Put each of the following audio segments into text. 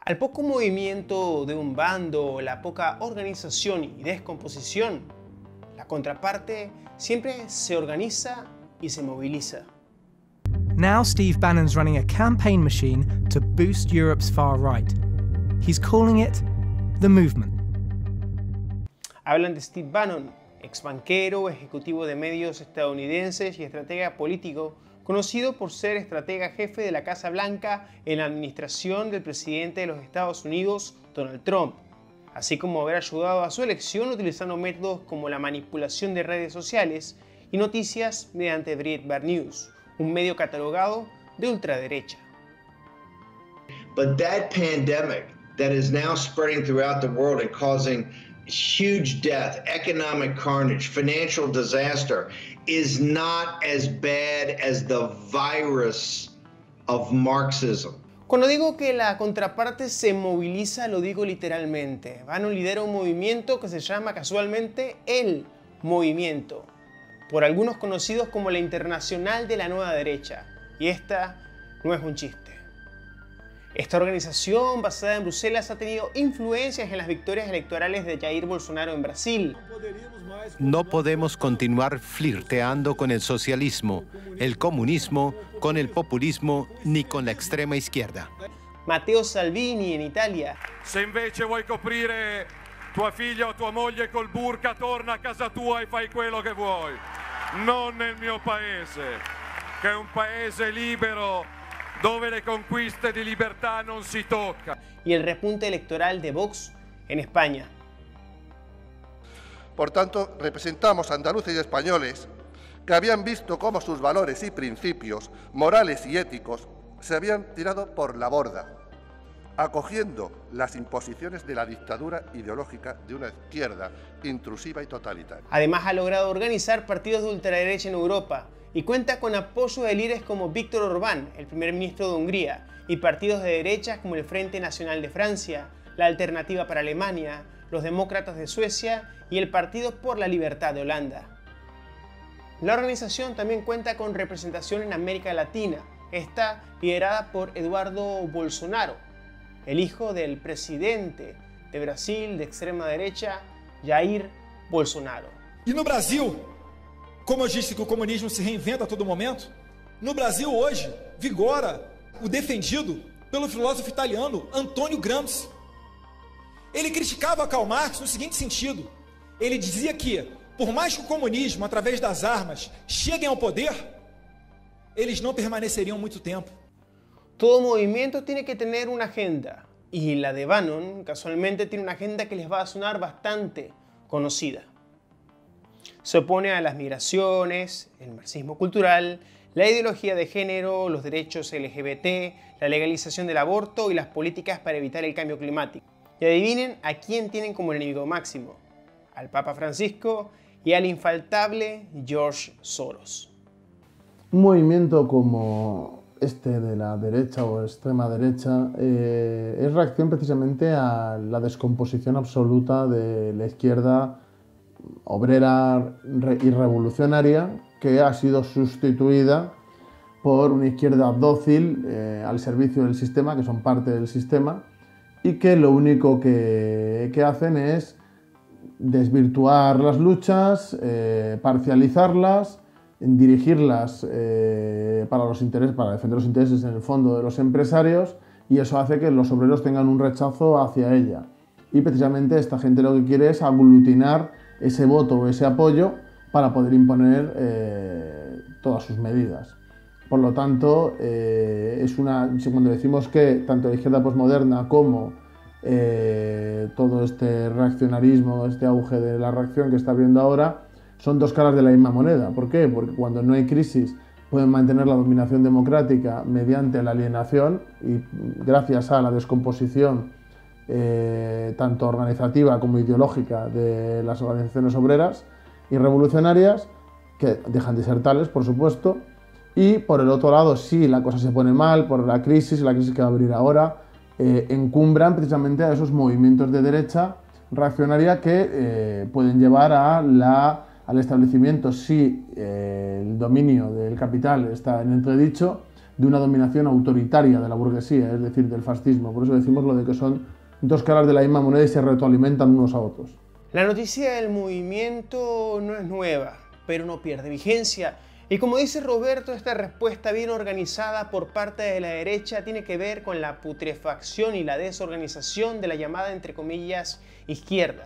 Al poco movimiento de un bando, la poca organización y descomposición, la contraparte siempre se organiza y se moviliza. Now Steve Bannon's running a campaign machine to boost Europe's far right. He's calling it the movement. Hablan de Steve Bannon, ex banquero, ejecutivo de medios estadounidenses y estratega político, conocido por ser estratega jefe de la Casa Blanca en la administración del presidente de los Estados Unidos, Donald Trump, así como haber ayudado a su elección utilizando métodos como la manipulación de redes sociales y noticias mediante Breitbart News, un medio catalogado de ultraderecha. But that pandemic that is now spreading throughout the world and causing huge death, economic carnage, financial disaster is not as bad as the virus of Marxism. Cuando digo que la contraparte se moviliza, lo digo literalmente. Bannon lidera un movimiento que se llama casualmente el Movimiento, por algunos conocidos como la Internacional de la Nueva Derecha. Y esta no es un chiste. Esta organización, basada en Bruselas, ha tenido influencias en las victorias electorales de Jair Bolsonaro en Brasil. No podemos continuar flirteando con el socialismo, el comunismo, con el populismo, ni con la extrema izquierda. Matteo Salvini en Italia. Se invece vuoi coprire tua figlia o tua moglie col burka, torna a casa tua e fai quello che vuoi. Non nel mio paese, che è un paese libero, dove le conquiste di libertà non si tocca. Y el repunte electoral de Vox en España. Por tanto, representamos a andaluces y españoles que habían visto cómo sus valores y principios morales y éticos se habían tirado por la borda, acogiendo las imposiciones de la dictadura ideológica de una izquierda intrusiva y totalitaria. Además, ha logrado organizar partidos de ultraderecha en Europa y cuenta con apoyo de líderes como Víctor Orbán, el primer ministro de Hungría, y partidos de derechas como el Frente Nacional de Francia, la Alternativa para Alemania, los Demócratas de Suecia y el Partido por la Libertad de Holanda. La organización también cuenta con representación en América Latina. Está liderada por Eduardo Bolsonaro, el hijo del presidente de Brasil de extrema derecha, Jair Bolsonaro. E no Brasil, como eu disse que o comunismo se reinventa a todo momento, no Brasil hoje vigora o defendido pelo filósofo italiano Antonio Gramsci. Ele criticava Karl Marx no seguinte sentido: ele dizia que, por mais que o comunismo, através das armas, cheguem ao poder, eles não permaneceriam muito tempo. Todo movimiento tiene que tener una agenda, y la de Bannon casualmente tiene una agenda que les va a sonar bastante conocida. Se opone a las migraciones, el marxismo cultural, la ideología de género, los derechos LGBT, la legalización del aborto y las políticas para evitar el cambio climático. Y adivinen a quién tienen como enemigo máximo: al Papa Francisco y al infaltable George Soros. Un movimiento como este de la derecha o extrema derecha es reacción precisamente a la descomposición absoluta de la izquierda obrera y revolucionaria, que ha sido sustituida por una izquierda dócil al servicio del sistema, que son parte del sistema, y que lo único que hacen es desvirtuar las luchas, parcializarlas, dirigirlas para defender los intereses en el fondo de los empresarios, y eso hace que los obreros tengan un rechazo hacia ella. Y precisamente esta gente lo que quiere es aglutinar ese voto o ese apoyo para poder imponer todas sus medidas. Por lo tanto, cuando decimos que tanto la izquierda posmoderna como todo este reaccionarismo, este auge de la reacción que está habiendo ahora, son dos caras de la misma moneda. ¿Por qué? Porque cuando no hay crisis pueden mantener la dominación democrática mediante la alienación y gracias a la descomposición tanto organizativa como ideológica de las organizaciones obreras y revolucionarias, que dejan de ser tales, por supuesto. Y por el otro lado, si la cosa se pone mal por la crisis que va a venir ahora, encumbran precisamente a esos movimientos de derecha reaccionaria que pueden llevar al establecimiento, si el dominio del capital está en entredicho, de una dominación autoritaria de la burguesía, es decir, del fascismo. Por eso decimos lo de que son dos caras de la misma moneda y se retroalimentan unos a otros. La noticia del movimiento no es nueva, pero no pierde vigencia. Y como dice Roberto, esta respuesta bien organizada por parte de la derecha tiene que ver con la putrefacción y la desorganización de la llamada, entre comillas, izquierda.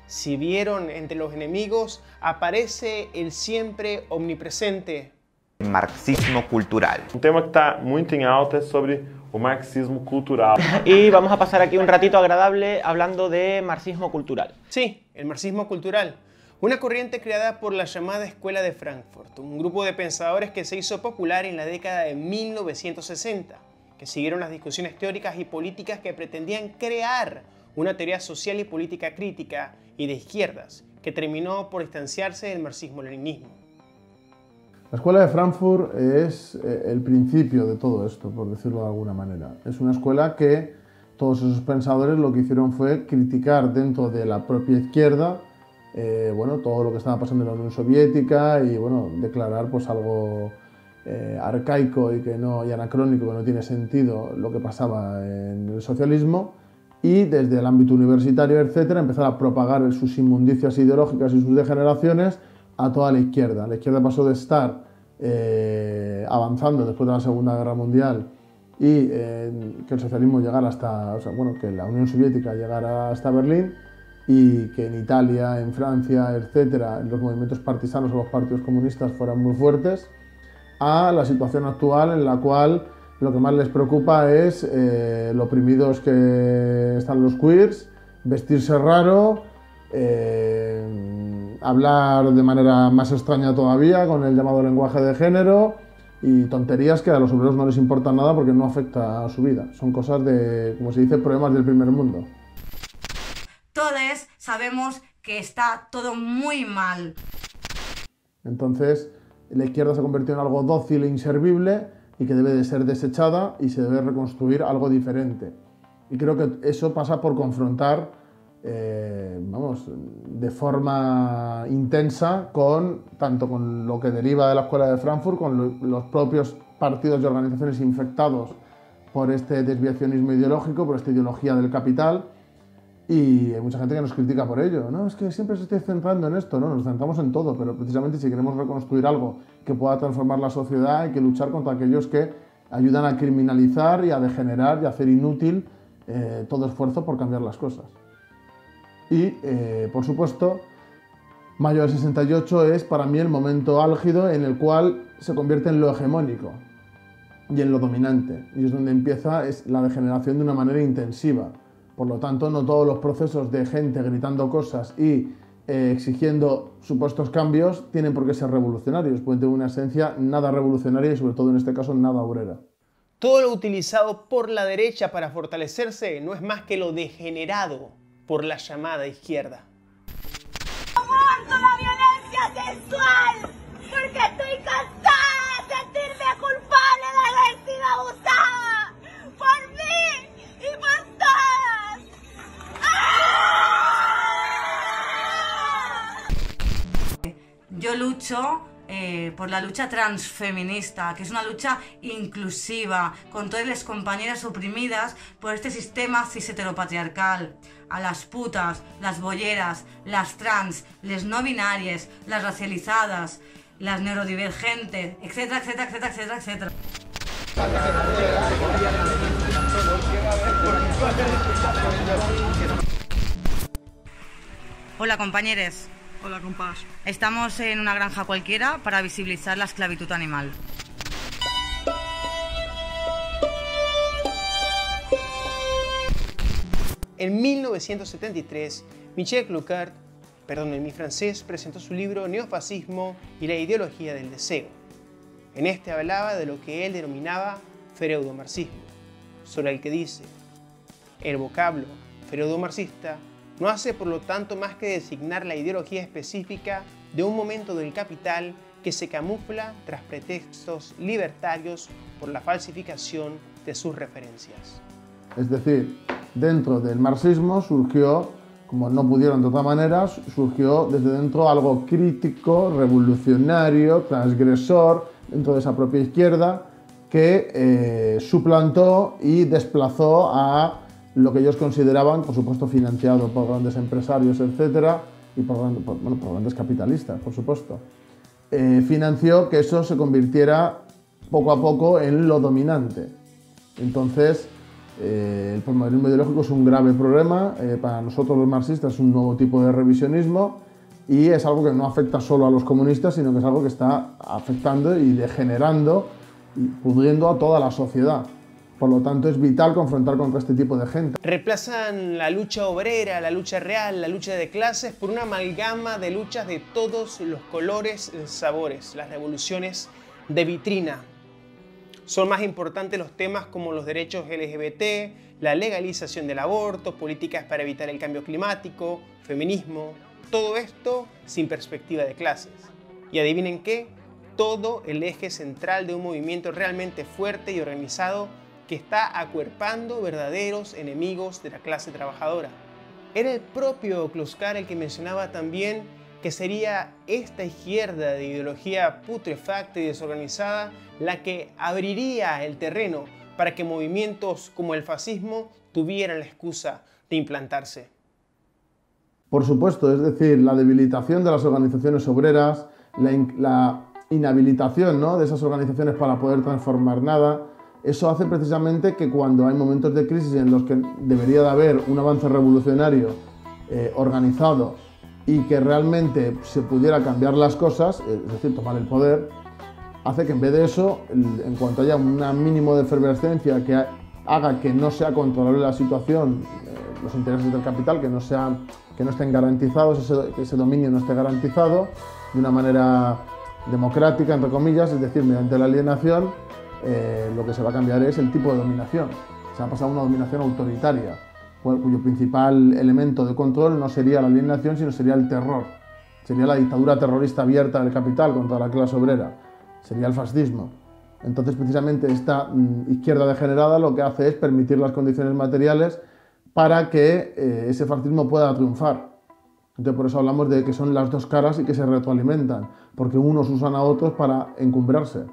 Si vieron entre los enemigos, aparece el siempre omnipresente marxismo cultural. Un tema que está muy en alta es sobre el marxismo cultural. Y vamos a pasar aquí un ratito agradable hablando de marxismo cultural. Sí, el marxismo cultural. Una corriente creada por la llamada Escuela de Frankfurt, un grupo de pensadores que se hizo popular en la década de 1960, que siguieron las discusiones teóricas y políticas que pretendían crear una teoría social y política crítica y de izquierdas, que terminó por distanciarse del marxismo-leninismo. La Escuela de Frankfurt es el principio de todo esto, por decirlo de alguna manera. Es una escuela que todos esos pensadores lo que hicieron fue criticar dentro de la propia izquierda bueno, todo lo que estaba pasando en la Unión Soviética y bueno, declarar pues algo arcaico y anacrónico, que no tiene sentido lo que pasaba en el socialismo, y desde el ámbito universitario, etcétera, empezar a propagar sus inmundicias ideológicas y sus degeneraciones a toda la izquierda. La izquierda pasó de estar avanzando después de la Segunda Guerra Mundial y que el socialismo llegara hasta, que la Unión Soviética llegara hasta Berlín, y que en Italia, en Francia, etcétera, los movimientos partisanos o los partidos comunistas fueran muy fuertes, a la situación actual en la cual lo que más les preocupa es lo oprimidos que están los queers, vestirse raro, hablar de manera más extraña todavía con el llamado lenguaje de género y tonterías que a los obreros no les importan nada porque no afecta a su vida. Son cosas de, como se dice, problemas del primer mundo. Todos sabemos que está todo muy mal. Entonces, la izquierda se ha convertido en algo dócil e inservible y que debe de ser desechada y se debe reconstruir algo diferente. Y creo que eso pasa por confrontar, de forma intensa tanto con lo que deriva de la Escuela de Frankfurt, con los propios partidos y organizaciones infectados por este desviacionismo ideológico, por esta ideología del capital. Y hay mucha gente que nos critica por ello. No, es que siempre se esté centrando en esto, ¿no? Nos centramos en todo, pero precisamente si queremos reconstruir algo que pueda transformar la sociedad, hay que luchar contra aquellos que ayudan a criminalizar y a degenerar y a hacer inútil todo esfuerzo por cambiar las cosas. Y, por supuesto, mayo del 68 es para mí el momento álgido en el cual se convierte en lo hegemónico y en lo dominante. Y es donde empieza la degeneración de una manera intensiva. Por lo tanto, no todos los procesos de gente gritando cosas y exigiendo supuestos cambios tienen por qué ser revolucionarios. Pueden tener una esencia nada revolucionaria y, sobre todo en este caso, nada obrera. Todo lo utilizado por la derecha para fortalecerse no es más que lo degenerado por la llamada izquierda. ¡Aborto la violencia sexual! Porque estoy cansada de sentirme culpable de haber sido abusada por mí y por todas. Yo lucho por la lucha transfeminista, que es una lucha inclusiva, con todas las compañeras oprimidas por este sistema cis-heteropatriarcal. A las putas, las bolleras, las trans, les no binarias, las racializadas, las neurodivergentes, etcétera, etcétera, etcétera, etcétera, etcétera. Hola, compañeros. Hola, compás. Estamos en una granja cualquiera para visibilizar la esclavitud animal. En 1973, Michel Cloquart, perdónenme mi francés, presentó su libro Neofascismo y la ideología del deseo. En este hablaba de lo que él denominaba feudomarxismo, sobre el que dice: el vocablo feudomarxista no hace por lo tanto más que designar la ideología específica de un momento del capital que se camufla tras pretextos libertarios por la falsificación de sus referencias. Es decir, dentro del marxismo surgió, como no pudieron de otra manera, surgió desde dentro algo crítico, revolucionario, transgresor, dentro de esa propia izquierda, que suplantó y desplazó a lo que ellos consideraban, por supuesto, financiado por grandes empresarios, etcétera, y por grandes capitalistas, por supuesto. Financió que eso se convirtiera poco a poco en lo dominante. Entonces, el posmodernismo ideológico es un grave problema, para nosotros los marxistas es un nuevo tipo de revisionismo y es algo que no afecta solo a los comunistas, sino que es algo que está afectando y degenerando y pudriendo a toda la sociedad. Por lo tanto, es vital confrontar contra este tipo de gente. Reemplazan la lucha obrera, la lucha real, la lucha de clases por una amalgama de luchas de todos los colores y sabores, las revoluciones de vitrina. Son más importantes los temas como los derechos LGBT, la legalización del aborto, políticas para evitar el cambio climático, feminismo, todo esto sin perspectiva de clases. Y adivinen qué, todo el eje central de un movimiento realmente fuerte y organizado que está acuerpando verdaderos enemigos de la clase trabajadora. Era el propio Kloskar el que mencionaba también que sería esta izquierda de ideología putrefacta y desorganizada la que abriría el terreno para que movimientos como el fascismo tuvieran la excusa de implantarse. Por supuesto, es decir, la debilitación de las organizaciones obreras, la inhabilitación, ¿no?, de esas organizaciones para poder transformar nada. Eso hace precisamente que cuando hay momentos de crisis en los que debería de haber un avance revolucionario organizado y que realmente se pudiera cambiar las cosas, es decir, tomar el poder, hace que en vez de eso, en cuanto haya un mínimo de efervescencia que haga que no sea controlable la situación, los intereses del capital, que no estén garantizados, que ese dominio no esté garantizado de una manera democrática, entre comillas, es decir, mediante la alienación, lo que se va a cambiar es el tipo de dominación. Se va a pasar a una dominación autoritaria, cuyo principal elemento de control no sería la alienación, sino sería el terror. Sería la dictadura terrorista abierta del capital contra la clase obrera. Sería el fascismo. Entonces, precisamente, esta izquierda degenerada lo que hace es permitir las condiciones materiales para que ese fascismo pueda triunfar. Entonces, por eso hablamos de que son las dos caras y que se retroalimentan, porque unos usan a otros para encumbrarse.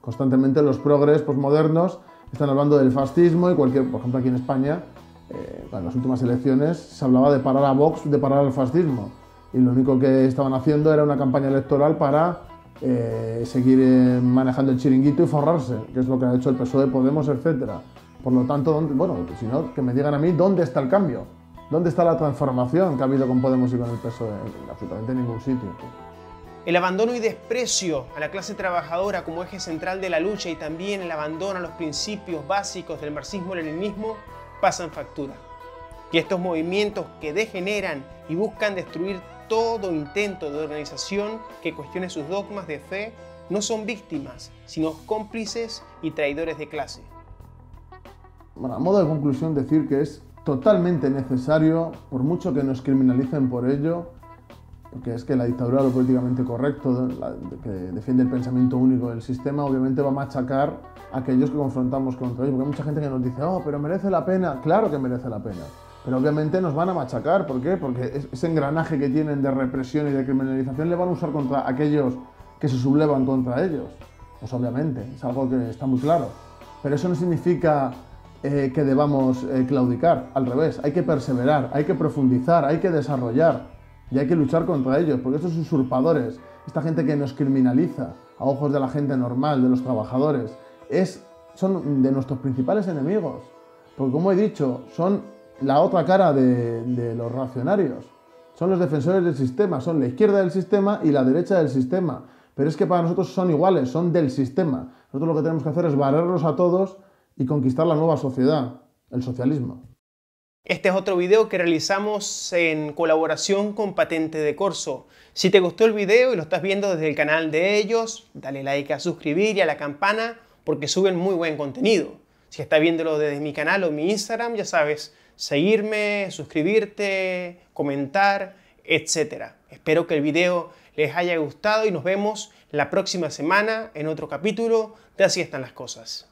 Constantemente los progres posmodernos están hablando del fascismo y por ejemplo aquí en España, en las últimas elecciones se hablaba de parar a Vox, de parar al fascismo. Y lo único que estaban haciendo era una campaña electoral para seguir manejando el chiringuito y forrarse, que es lo que ha hecho el PSOE, Podemos, etc. Por lo tanto, bueno, si no, que me digan a mí dónde está el cambio, dónde está la transformación que ha habido con Podemos y con el PSOE, en absolutamente ningún sitio. El abandono y desprecio a la clase trabajadora como eje central de la lucha y también el abandono a los principios básicos del marxismo-leninismo pasan factura. Y estos movimientos que degeneran y buscan destruir todo intento de organización que cuestione sus dogmas de fe no son víctimas, sino cómplices y traidores de clase. Bueno, a modo de conclusión decir que es totalmente necesario, por mucho que nos criminalicen por ello, porque es que la dictadura de lo políticamente correcto, que defiende el pensamiento único del sistema, obviamente va a machacar a aquellos que confrontamos contra ellos. Porque hay mucha gente que nos dice, oh, pero merece la pena. Claro que merece la pena. Pero obviamente nos van a machacar. ¿Por qué? Porque ese engranaje que tienen de represión y de criminalización le van a usar contra aquellos que se sublevan contra ellos. Pues obviamente, es algo que está muy claro. Pero eso no significa que debamos claudicar. Al revés, hay que perseverar, hay que profundizar, hay que desarrollar. Y hay que luchar contra ellos, porque estos usurpadores, esta gente que nos criminaliza a ojos de la gente normal, de los trabajadores, son de nuestros principales enemigos. Porque como he dicho, son la otra cara de los reaccionarios. Son los defensores del sistema, son la izquierda del sistema y la derecha del sistema. Pero es que para nosotros son iguales, son del sistema. Nosotros lo que tenemos que hacer es barrerlos a todos y conquistar la nueva sociedad, el socialismo. Este es otro video que realizamos en colaboración con Patente de Corso. Si te gustó el video y lo estás viendo desde el canal de ellos, dale like a suscribir y a la campana porque suben muy buen contenido. Si estás viéndolo desde mi canal o mi Instagram, ya sabes, seguirme, suscribirte, comentar, etc. Espero que el video les haya gustado y nos vemos la próxima semana en otro capítulo de Así están las cosas.